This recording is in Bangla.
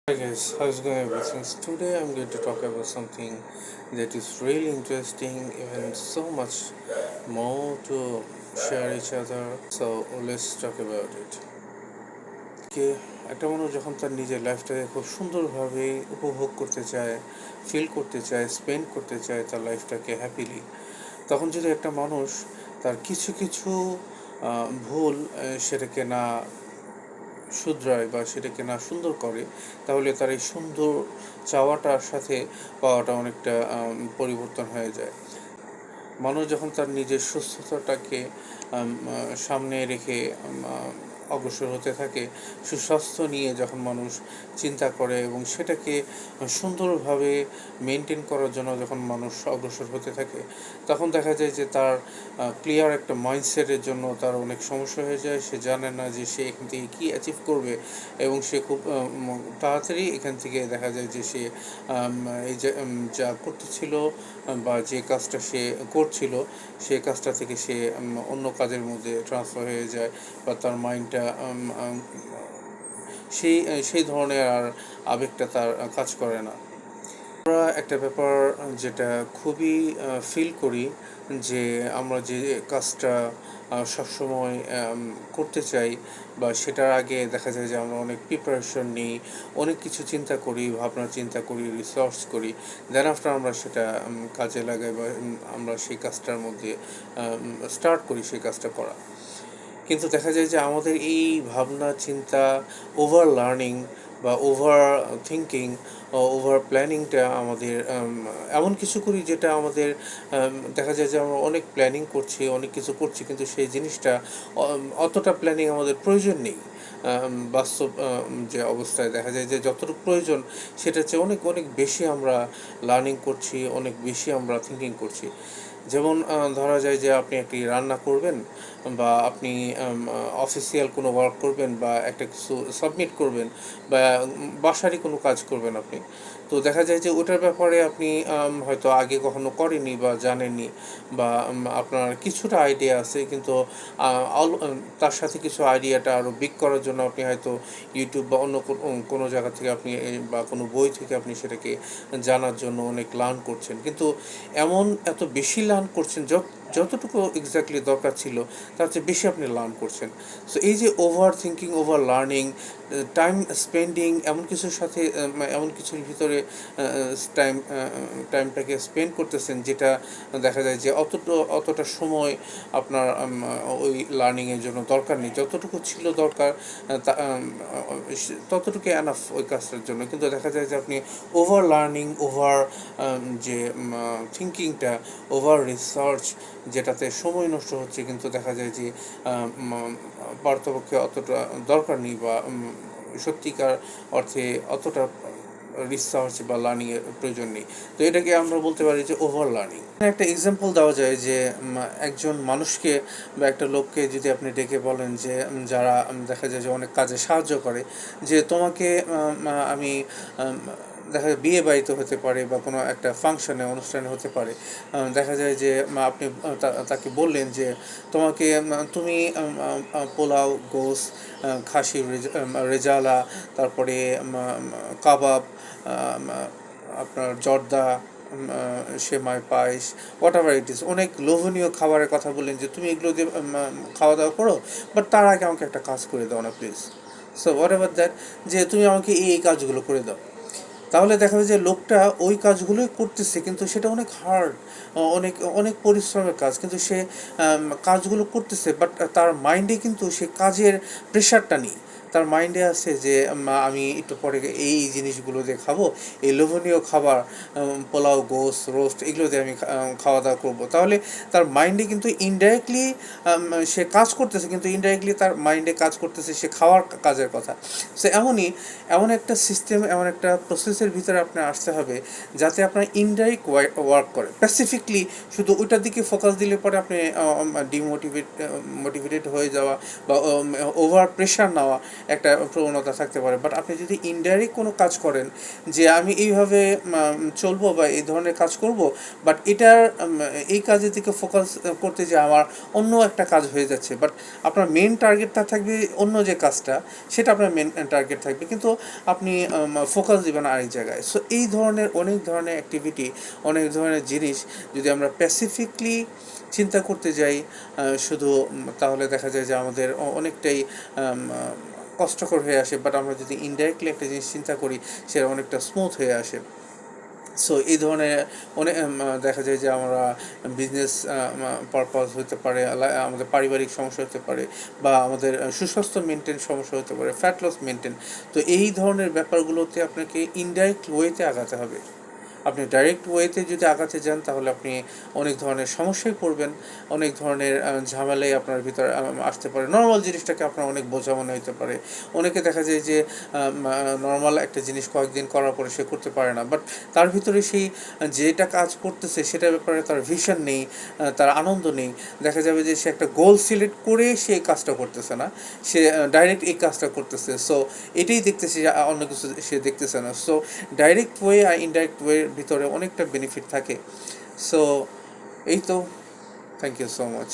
Hi guys, how's going everything? So today I'm going to talk about something that is really interesting, even so much more to share each other. So let's talk about it. কে একটা মানুষ যখন তার নিজের লাইফটাকে খুব সুন্দরভাবে উপভোগ করতে চায়, ফিল করতে চায়, স্পেন্ড করতে চায় তার লাইফটাকে হ্যাপিলি, তখন যদি একটা মানুষ তার কিছু কিছু ভুল সেটাকে না শুধরায় বা সেটাকে না সুন্দর করে, তাহলে তার এই সুন্দর চাওয়াটার সাথে পাওয়াটা অনেকটা পরিবর্তন হয়ে যায়। মানুষ যখন তার নিজের সুস্থতাটাকে সামনে রেখে অগ্রসর হতে থাকে, সুস্বাস্থ্য নিয়ে যখন মানুষ চিন্তা করে এবং সেটাকে সুন্দরভাবে মেনটেন করার জন্য যখন মানুষ অগ্রসর হতে থাকে, তখন দেখা যায় যে তার ক্লিয়ার একটা মাইন্ডসেটের জন্য তার অনেক সমস্যা হয়ে যায়। সে জানে না যে সে এখান থেকে কী অ্যাচিভ করবে এবং সে খুব তাড়াতাড়ি এখান থেকে দেখা যায় যে সে এই যে যা করতেছিল বা যে কাজটা সে করছিল সেই কাজটা থেকে সে অন্য কাজের মধ্যে ট্রান্সফার হয়ে যায়, বা তার মাইন্ডটা সেই সেই ধরনের আর আবেগটা তার কাজ করে না। আমরা একটা ব্যাপার যেটা খুবই ফিল করি, যে আমরা যে কাজটা সবসময় করতে চাই বা সেটার আগে দেখা যায় যে আমরা অনেক প্রিপারেশন নিই, অনেক কিছু চিন্তা করি, ভাবনা চিন্তা করি, রিসার্চ করি, দেন আফটার আমরা সেটা কাজে লাগাই বা আমরা সেই কাজটার মধ্যে স্টার্ট করি সেই কাজটা করা। কিন্তু দেখা যায় যে আমাদের এই ভাবনা চিন্তা, ওভার লার্নিং বা ওভার থিঙ্কিং, ওভার প্ল্যানিংটা আমাদের এমন কিছু করি যেটা আমাদের দেখা যায় যে আমরা অনেক প্ল্যানিং করছি, অনেক কিছু করছি, কিন্তু সেই জিনিসটা অতটা প্ল্যানিং আমাদের প্রয়োজন নেই। বাস্তব যে অবস্থায় দেখা যায় যে যতটুকু প্রয়োজন সেটার চেয়ে অনেক অনেক বেশি আমরা লার্নিং করছি, অনেক বেশি আমরা থিঙ্কিং করছি। যেমন ধরা যায় যে আপনি একটি রান্না করবেন, বা আপনি অফিসিয়াল কোনো ওয়ার্ক করবেন, বা একটা কিছু সাবমিট করবেন, বা বাসারই কোনো কাজ করবেন আপনি। তো দেখা যায় যে ওটার ব্যাপারে আপনি হয়তো আগে কখনো করেননি বা জানেননি, বা আপনার কিছুটা আইডিয়া আছে, কিন্তু তার সাথে কিছু আইডিয়াটা আরও বিগ করার জন্য আপনি হয়তো ইউটিউব বা অন্য কোনো জায়গা থেকে আপনি বা কোনো বই থেকে আপনি সেটাকে জানার জন্য অনেক লার্ন করছেন, কিন্তু এত বেশি লার্ন করছেন যতটুকু এক্স্যাক্টলি দরকার ছিল তার চেয়ে বেশি আপনি লার্ন করছেন। সো এই যে over thinking, over learning, time spending, এমন কিছুর সাথে এমন কিছুর ভিতরে টাইমটাকে স্পেন্ড করতেছেন যেটা দেখা যায় যে অতটা সময় আপনার ওই লার্নিংয়ের জন্য দরকার নেই। যতটুকু ছিল দরকার ততটুকু এনাফ ওই কাজটার জন্য, কিন্তু দেখা যায় যে আপনি ওভার লার্নিং, ওভার যে থিঙ্কিংটা, ওভার রিসার্চ, যেটাতে সময় নষ্ট হচ্ছে, কিন্তু দেখা যায় যে পার্থপক্ষে অতটা দরকার নেই, বা সত্যিকার অর্থে অতটা রিসার্চ বা লার্নিংয়ের প্রয়োজন নেই। তো এটাকে আমরা বলতে পারি যে ওভার লার্নিং। একটা এক্সাম্পল দেওয়া যায় যে একজন মানুষকে বা একটা লোককে যদি আপনি ডেকে বলেন যে যারা দেখা যায় যে অনেক কাজে সাহায্য করে, যে তোমাকে আমি দেখা যায় বিয়ে বাড়িতে হতে পারে বা কোনো একটা ফাংশনে, অনুষ্ঠানে হতে পারে, দেখা যায় যে আপনি তাকে বললেন যে তোমাকে তুমি পোলাও, গোস, খাসির রেজালা, তারপরে কাবাব, আপনার জর্দা, সেমাই, পায়েস, হোয়াট এভার ইট ইস, অনেক লোভনীয় খাবারের কথা বললেন যে তুমি এগুলো দিয়ে খাওয়া দাওয়া করো, বাট তার আগে আমাকে একটা কাজ করে দাও না please. So what ever that, যে তুমি আমাকে এই কাজগুলো করে দাও। তাহলে দেখা যায় যে লোকটা ওই কাজগুলোই করতেছে, কিন্তু সেটা অনেক হার্ড, অনেক অনেক পরিশ্রমের কাজ, কিন্তু সে কাজগুলো করতেছে, বাট তার মাইন্ডে কিন্তু সে কাজের প্রেশারটা নেই। তার মাইন্ডে আছে যে আমি একটু পরে এই জিনিসগুলো দিয়ে খাবো, এই লোভনীয় খাবার, পোলাও, গোস, রোস্ট, এগুলো দিয়ে আমি খাওয়া দাওয়া করবো। তাহলে তার মাইন্ডে কিন্তু ইনডাইরেক্টলি সে কাজ করতেছে, কিন্তু ইনডাইরেক্টলি তার মাইন্ডে কাজ করতেছে সে খাওয়ার কাজের কথা। সো এমন একটা সিস্টেম, এমন একটা প্রসেসের ভিতরে আপনার আসতে হবে যাতে আপনার ইনডাইরেক্ট ওয়ার্ক করে। স্পেসিফিকলি শুধু ওইটার দিকে ফোকাস দিলে পরে আপনি মোটিভেটেড হয়ে যাওয়া বা ওভার প্রেশার নেওয়া, একটা প্রবণতা থাকতে পারে। বাট আপনি যদি ইনডাইরেক্ট কোনো কাজ করেন যে আমি এইভাবে চলবো বা এই ধরনের কাজ করব, বাট এটার এই কাজের দিকে ফোকাস করতে যে আমার অন্য একটা কাজ হয়ে যাচ্ছে, বাট আপনার মেন টার্গেটটা থাকবে অন্য যে কাজটা, সেটা আপনার মেন টার্গেট থাকবে, কিন্তু আপনি ফোকাস দিবেন আরেক জায়গায়। সো এই ধরনের অনেক ধরনের অ্যাক্টিভিটি, অনেক ধরনের জিনিস যদি আমরা স্পেসিফিকলি চিন্তা করতে যাই শুধু, তাহলে দেখা যায় যে আমাদের অনেকটাই কষ্টকর হয়ে আসে। বাট আমরা যদি ইনডাইরেক্টলি একটা জিনিস চিন্তা করি, সেটা অনেকটা স্মুথ হয়ে আসে। সো এই ধরনের অনেক দেখা যায় যে আমরা বিজনেস পারপাস হতে পারে, আমাদের পারিবারিক সমস্যা হতে পারে, বা আমাদের সুস্বাস্থ্য মেনটেন সমস্যা হতে পারে, ফ্যাট লস মেনটেন। তো এই ধরনের ব্যাপারগুলোতে আপনাকে ইনডাইরেক্ট ওয়েতে আগাতে হবে। আপনি ডাইরেক্ট ওয়েতে যদি আগাতে যান, তাহলে আপনি অনেক ধরনের সমস্যায় পড়বেন, অনেক ধরনের ঝামেলাই আপনার ভিতরে আসতে পারে। নর্মাল জিনিসটাকে আপনার অনেক বোঝা মনে হতে পারে। অনেকে দেখা যায় যে নর্মাল একটা জিনিস কয়েকদিন করার পরে সে করতে পারে না, বাট তার ভিতরে সেই যেটা কাজ করতেছে সেটার ব্যাপারে তার ভিশন নেই, তার আনন্দ নেই। দেখা যাবে যে সে একটা গোল সিলেক্ট করে সে কাজটা করতেছে না, সে ডাইরেক্ট এই কাজটা করতেছে। সো এটাই দেখতেছে, অন্য কিছু সে দেখতেছে না। সো ডাইরেক্ট ওয়ে আর ইনডাইরেক্ট ওয়ের ভিতরে অনেকটা বেনিফিট থাকে। সো এই তো, থ্যাংক ইউ সো মাচ।